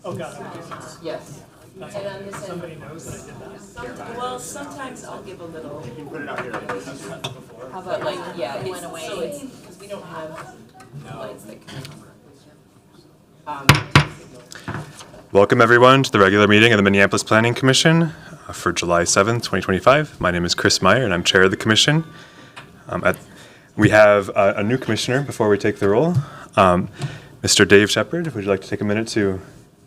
Oh, God. Yes. And on this end, Somebody knows that I did that. well, sometimes I'll give a little, Put it out here. how about like, yeah, it went away. So it's, because we don't have lights that can. Welcome everyone to the regular meeting of the Minneapolis Planning Commission for July 7th, 2025. My name is Chris Meyer and I'm chair of the commission. We have a new commissioner before we take the roll. Mr. Dave Shepard, would you like to take a minute to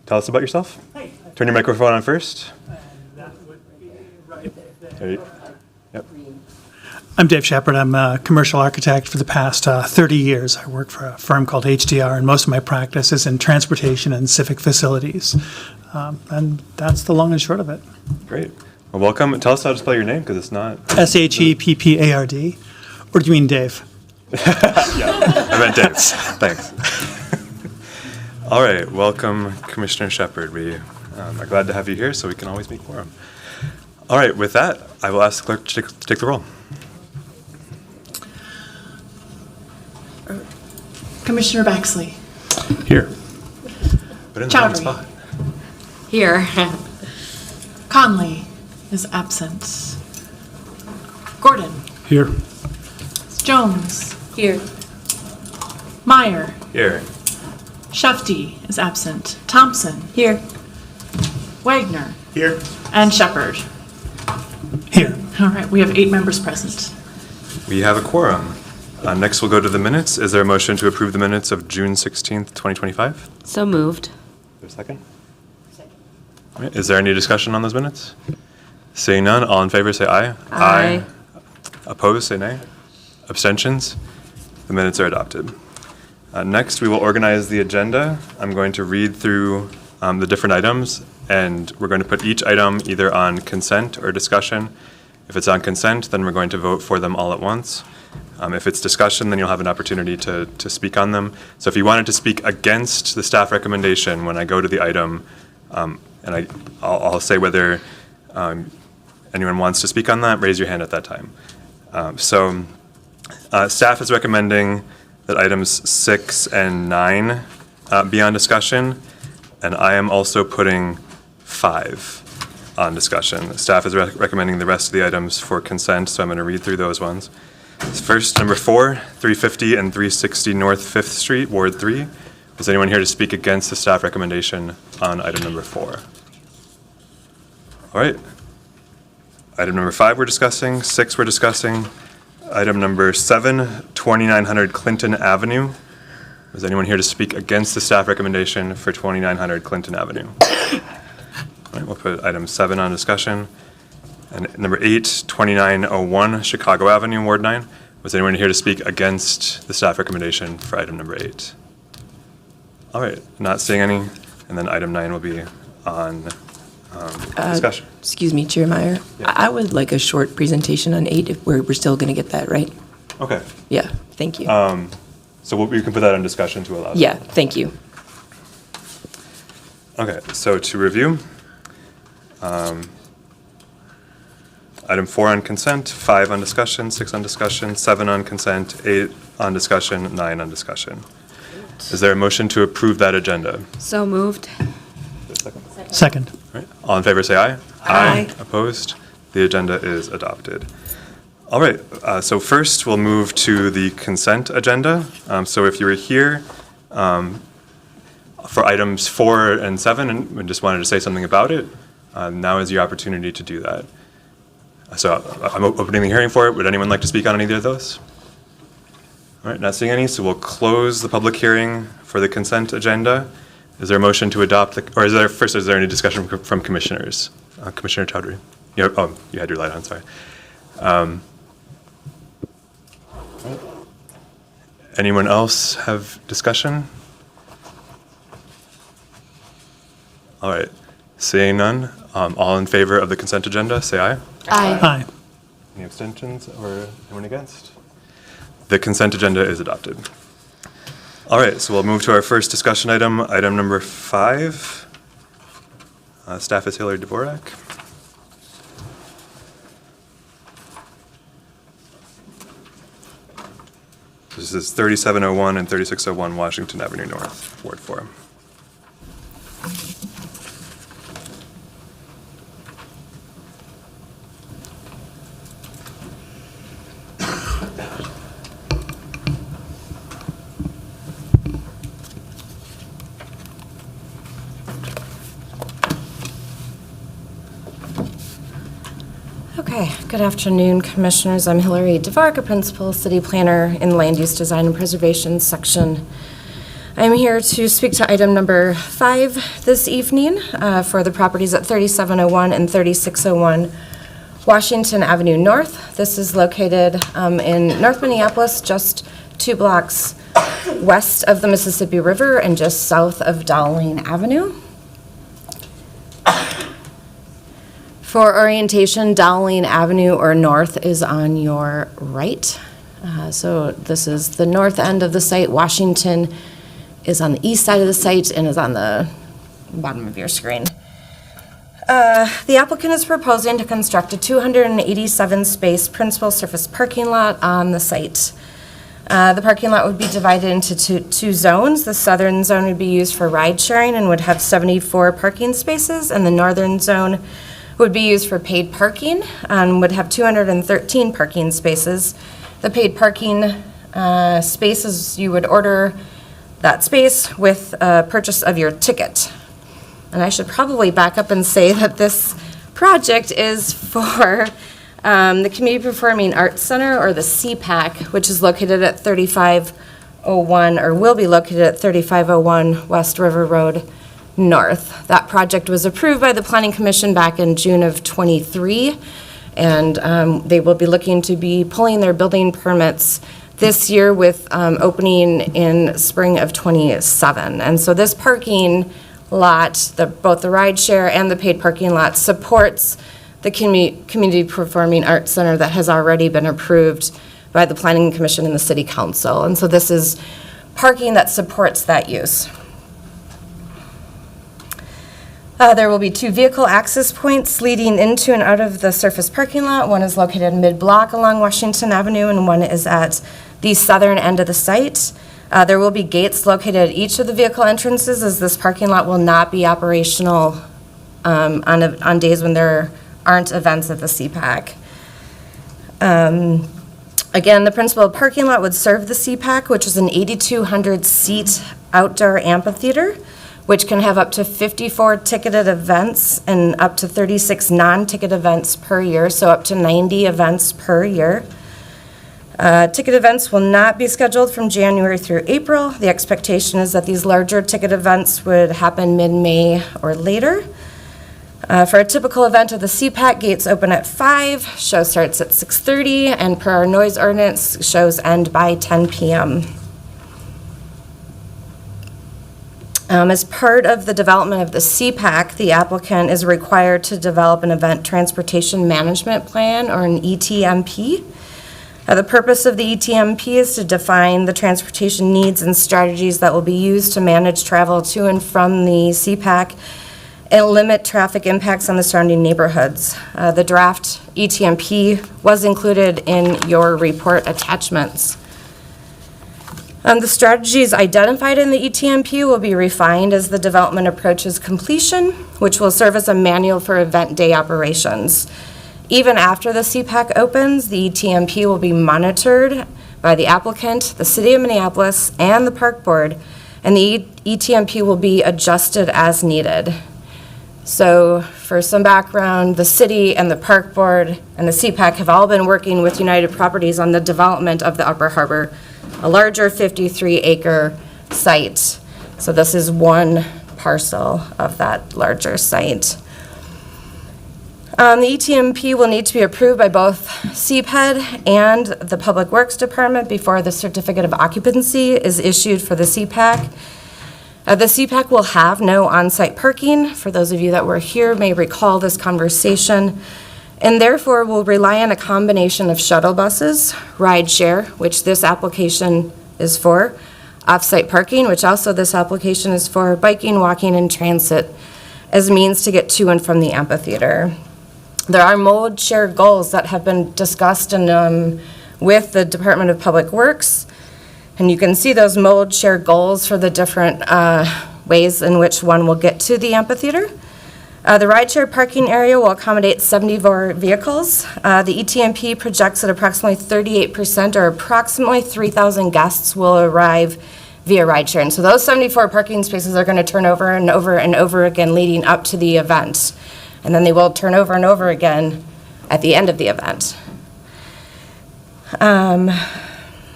tell us about yourself? Hey. Turn your microphone on first. And that would be right there. There you- Yep. I'm Dave Shepard. I'm a commercial architect for the past 30 years. I work for a firm called HDR, and most of my practice is in transportation and civic facilities. And that's the long and short of it. Great. Well, welcome. Tell us how to spell your name because it's not. Sheppard. Or do you mean Dave? Yeah, I meant Dave's. Thanks. All right, welcome, Commissioner Shepard. We are glad to have you here, so we can always make quorum. All right, with that, I will ask the clerk to take the roll. Commissioner Baxley. Here. Put in the wrong Chowdhury. spot. Here. Conley is absent. Gordon. Here. Jones. Here. Meyer. Here. Shefty is absent. Thompson. Here. Wagner. Here. And Shepard. Here. All right, we have 8 members present. We have a quorum. Next, we'll go to the minutes. Is there a motion to approve the minutes of June 16th, 2025? So moved. Is there a second? All right, is there any discussion on those minutes? Seeing none, all in favor say aye. Aye. Opposed, say nay. Abstentions? The minutes are adopted. Next, we will organize the agenda. I'm going to read through the different items, and we're going to put each item either on consent or discussion. If it's on consent, then we're going to vote for them all at once. If it's discussion, then you'll have an opportunity to speak on them. So if you wanted to speak against the staff recommendation when I go to the item, and I'll say whether anyone wants to speak on that, raise your hand at that time. Staff is recommending that items 6 and 9 be on discussion, and I am also putting 5 on discussion. Staff is recommending the rest of the items for consent, so I'm going to read through those ones. First, number 4, 350 and 360 North 5th Street, Ward 3. Is anyone here to speak against the staff recommendation on item number 4? All right. Item number 5 we're discussing, 6 we're discussing. Item number 7, 2900 Clinton Avenue. Is anyone here to speak against the staff recommendation for 2900 Clinton Avenue? All right, we'll put item 7 on discussion. And number 8, 2901 Chicago Avenue, Ward 9. Was anyone here to speak against the staff recommendation for item number 8? All right, not seeing any. And then item 9 will be on discussion. Excuse me, Chair Meyer. Yeah. I would like a short presentation on 8 if we're still going to get that right. Okay, Yeah, thank you. so we can put that on discussion to allow. Yeah, thank you. Okay, so to review, item 4 on consent, 5 on discussion, 6 on discussion, 7 on consent, 8 on discussion, 9 on discussion. Is there a motion to approve that agenda? So moved. Is there a second? Second. All right, all in favor say aye. Aye. Opposed? The agenda is adopted. All right, so first we'll move to the consent agenda. So if you were here for items 4 and 7 and just wanted to say something about it, now is your opportunity to do that. So I'm opening the hearing for it. Would anyone like to speak on either of those? All right, not seeing any, so we'll close the public hearing for the consent agenda. Is there a motion to adopt, or is there any discussion from commissioners? Commissioner Chowdhury? You had your light on, sorry. Anyone else have discussion? All right, seeing none, all in favor of the consent agenda, say aye. Aye. Aye. Any abstentions or anyone against? The consent agenda is adopted. All right, so we'll move to our first discussion item, item number 5. Staff is Hillary Dvorak. This is 3701 and 3601 Washington Avenue North, Ward 4. Okay, good afternoon, Commissioners. I'm Hillary DeVarca, Principal City Planner in the Land Use Design and Preservation section. I'm here to speak to item number 5 this evening for the properties at 3701 and 3601 Washington Avenue North. This is located in North Minneapolis, just 2 blocks west of the Mississippi River and just south of Dowling Avenue. For orientation, Dowling Avenue or north is on your right. So this is the north end of the site. Washington is on the east side of the site and is on the bottom of your screen. The applicant is proposing to construct a 287-space principal surface parking lot on the site. The parking lot would be divided into two zones. The southern zone would be used for ride sharing and would have 74 parking spaces, and the northern zone would be used for paid parking and would have 213 parking spaces. The paid parking spaces, you would order that space with purchase of your ticket. And I should probably back up and say that this project is for the Community Performing Arts Center, or the CPAC, which is located at 3501, or will be located at 3501 West River Road North. That project was approved by the Planning Commission back in June of '23, and they will be looking to be pulling their building permits this year with opening in spring of '27. And so this parking lot, both the ride share and the paid parking lot, supports the Community Performing Arts Center that has already been approved by the Planning Commission and the City Council. And so this is parking that supports that use. There will be 2 vehicle access points leading into and out of the surface parking lot. One is located mid-block along Washington Avenue, and one is at the southern end of the site. There will be gates located at each of the vehicle entrances, as this parking lot will not be operational on days when there aren't events at the CPAC. Again, the principal parking lot would serve the CPAC, which is an 8,200-seat outdoor amphitheater, which can have up to 54 ticketed events and up to 36 non-ticket events per year, so up to 90 events per year. Ticket events will not be scheduled from January through April. The expectation is that these larger ticket events would happen mid-May or later. For a typical event of the CPAC, gates open at 5, show starts at 6:30, and per our noise ordinance, shows end by 10 p.m. As part of the development of the CPAC, the applicant is required to develop an event transportation management plan, or an ETMP. The purpose of the ETMP is to define the transportation needs and strategies that will be used to manage travel to and from the CPAC and limit traffic impacts on the surrounding neighborhoods. The draft ETMP was included in your report attachments. The strategies identified in the ETMP will be refined as the development approaches completion, which will serve as a manual for event day operations. Even after the CPAC opens, the ETMP will be monitored by the applicant, the City of Minneapolis, and the Park Board, and the ETMP will be adjusted as needed. So for some background, the city and the Park Board and the CPAC have all been working with United Properties on the development of the Upper Harbor, a larger 53-acre site. So this is one parcel of that larger site. The ETMP will need to be approved by both CPED and the Public Works Department before the certificate of occupancy is issued for the CPAC. The CPAC will have no on-site parking. For those of you that were here may recall this conversation, and therefore will rely on a combination of shuttle buses, ride share, which this application is for, off-site parking, which also this application is for, biking, walking, and transit as means to get to and from the amphitheater. There are mode share goals that have been discussed with the Department of Public Works. And you can see those mold share goals for the different ways in which one will get to the amphitheater. The rideshare parking area will accommodate 74 vehicles. The ETMP projects that approximately 38% or approximately 3,000 guests will arrive via rideshare. And so those 74 parking spaces are going to turn over and over and over again leading up to the event. And then they will turn over and over again at the end of the event.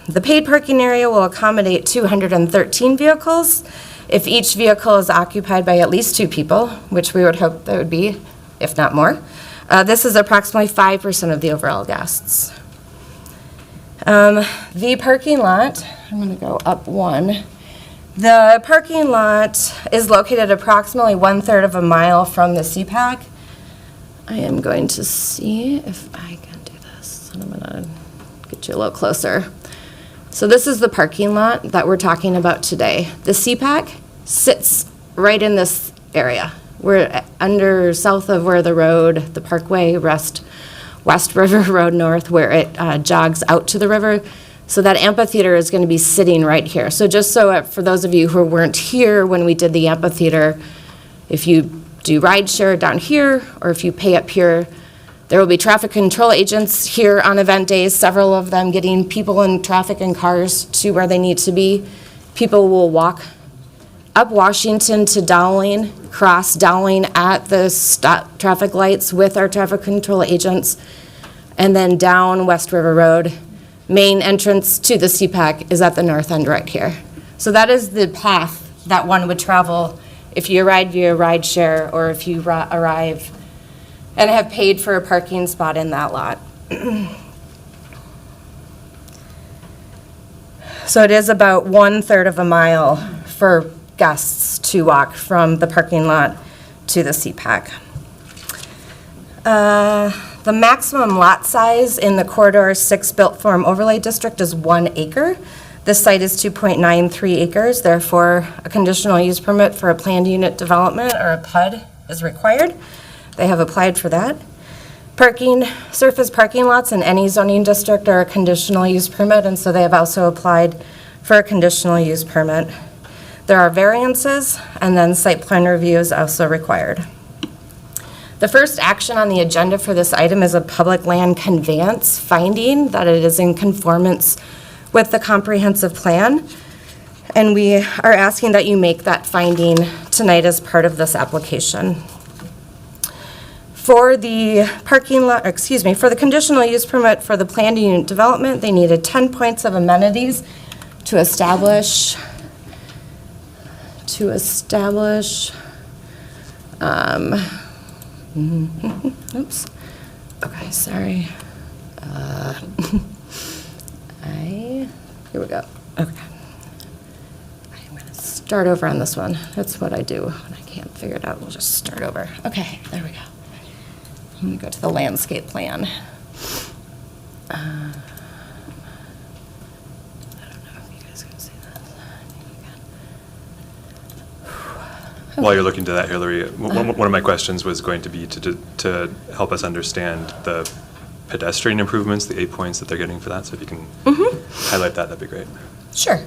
The paid parking area will accommodate 213 vehicles. If each vehicle is occupied by at least 2 people, which we would hope that would be, if not more, this is approximately 5% of the overall guests. The parking lot, I'm going to go up one. The parking lot is located approximately 1/3 of a mile from the CPAC. I am going to see if I can do this, and I'm going to get you a little closer. So this is the parking lot that we're talking about today. The CPAC sits right in this area. We're south of where the road, the Parkway, West River Road North, where it jogs out to the river. So that amphitheater is going to be sitting right here. So just so for those of you who weren't here when we did the amphitheater, if you do rideshare down here, or if you pay up here, there will be traffic control agents here on event days, several of them getting people in traffic and cars to where they need to be. People will walk up Washington to Dowling, cross Dowling at the stop traffic lights with our traffic control agents, and then down West River Road. Main entrance to the CPAC is at the north end right here. So that is the path that one would travel if you ride via rideshare or if you arrive and have paid for a parking spot in that lot. So it is about 1/3 of a mile for guests to walk from the parking lot to the CPAC. The maximum lot size in the Corridor 6 Built Form Overlay District is 1 acre. This site is 2.93 acres, therefore a conditional use permit for a planned unit development or a PUD is required. They have applied for that. Surface parking lots in any zoning district are a conditional use permit, and so they have also applied for a conditional use permit. There are variances, and then site plan review is also required. The first action on the agenda for this item is a public land conveyance finding that it is in conformance with the comprehensive plan, and we are asking that you make that finding tonight as part of this application. For the for the conditional use permit for the planned unit development, they needed 10 points of amenities to establish, oops, okay, sorry. Here we go, okay. I'm gonna start over on this one. That's what I do when I can't figure it out. We'll just start over. Okay, there we go. I'm gonna go to the landscape plan. I don't know if you guys can see that. While you're looking to that, Hillary, one of my questions was going to be to help us understand the pedestrian improvements, the 8 points that they're getting for that. So if you can highlight that, that'd be great. Sure.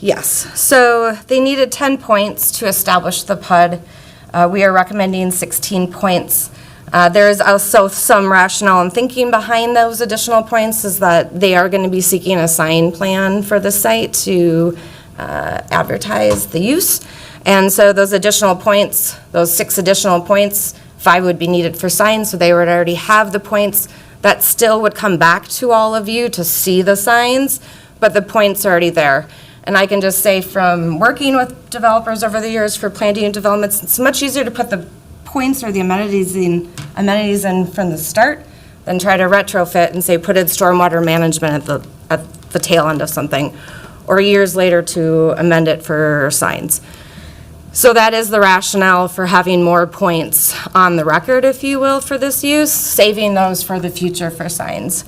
Yes, so they needed 10 points to establish the PUD. We are recommending 16 points. There is also some rationale and thinking behind those additional points is that they are going to be seeking a sign plan for the site to advertise the use. And so those additional points, those 6 additional points, 5 would be needed for signs, so they would already have the points. That still would come back to all of you to see the signs, but the points are already there. And I can just say from working with developers over the years for planned unit developments, it's much easier to put the points or the amenities in from the start than try to retrofit and say put in stormwater management at the tail end of something, or years later to amend it for signs. So that is the rationale for having more points on the record, if you will, for this use, saving those for the future for signs.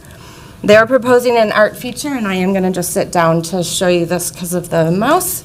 They're proposing an art feature, and I am going to just sit down to show you this because of the mouse.